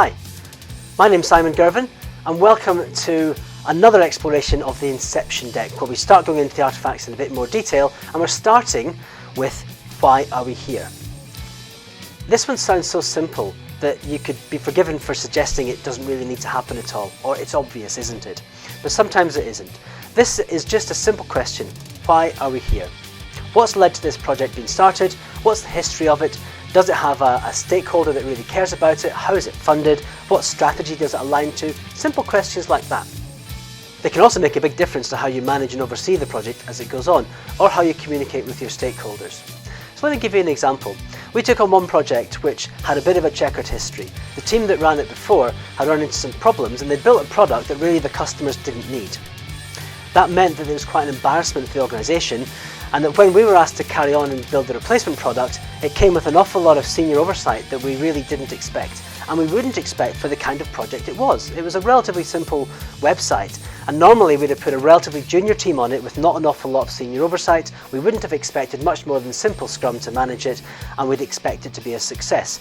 Hi, my name's Simon Girvin and welcome to another exploration of the Inception Deck, where we start going into the artifacts in a bit more detail, and we're starting with why are we here? This one sounds so simple that you could be forgiven for suggesting it doesn't really need to happen at all, or it's obvious, isn't it? But sometimes it isn't. This is just a simple question. Why are we here? What's led to this project being started? What's the history of it? Does it have a stakeholder that really cares about it? How is it funded? What strategy does it align to? Simple questions like that. They can also make a big difference to how you manage and oversee the project as it goes on, or how you communicate with your stakeholders. So let me give you an example. We took on one project which had a bit of a checkered history. The team that ran it before had run into some problems, and they built a product that really the customers didn't need. That meant that there was quite an embarrassment for the organisation, and that when we were asked to carry on and build the replacement product, it came with an awful lot of senior oversight that we really didn't expect, and we wouldn't expect for the kind of project it was. It was a relatively simple website, and normally we'd have put a relatively junior team on it with not an awful lot of senior oversight. We wouldn't have expected much more than simple Scrum to manage it, and we'd expect it to be a success.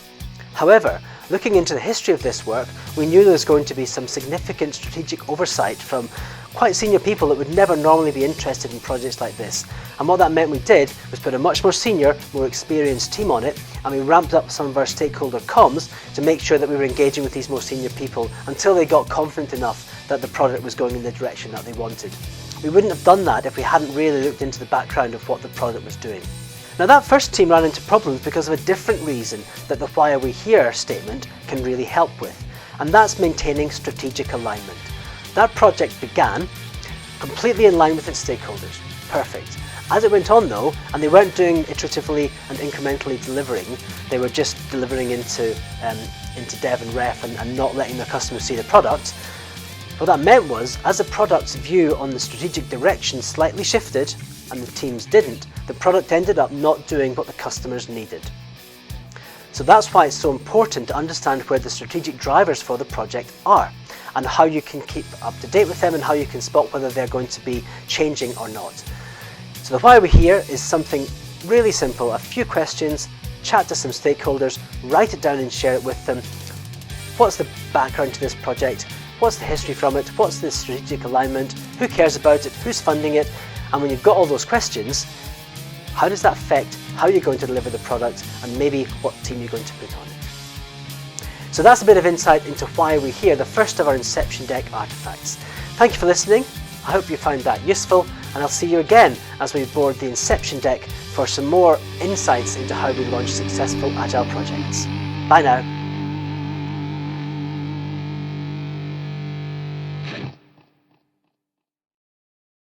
However, looking into the history of this work, we knew there was going to be some significant strategic oversight from quite senior people that would never normally be interested in projects like this. And what that meant we did was put a much more senior, more experienced team on it, and we ramped up some of our stakeholder comms to make sure that we were engaging with these more senior people until they got confident enough that the product was going in the direction that they wanted. We wouldn't have done that if we hadn't really looked into the background of what the product was doing. Now, that first team ran into problems because of a different reason that the why are we here statement can really help with, and that's maintaining strategic alignment. That project began completely in line with its stakeholders. Perfect. As it went on though, and they weren't doing iteratively and incrementally delivering, they were just delivering into dev and ref and not letting their customers see the product. What that meant was, as the product's view on the strategic direction slightly shifted, and the teams didn't, the product ended up not doing what the customers needed. So that's why it's so important to understand where the strategic drivers for the project are, and how you can keep up to date with them, and how you can spot whether they're going to be changing or not. So the why we're here is something really simple. A few questions, chat to some stakeholders, write it down and share it with them. What's the background to this project? What's the history from it? What's the strategic alignment? Who cares about it? Who's funding it? And when you've got all those questions, how does that affect how you're going to deliver the product, and maybe what team you're going to put on it? So that's a bit of insight into why we're here, the first of our Inception Deck artifacts. Thank you for listening. I hope you found that useful, and I'll see you again as we board the Inception Deck for some more insights into how we launch successful Agile projects. Bye now.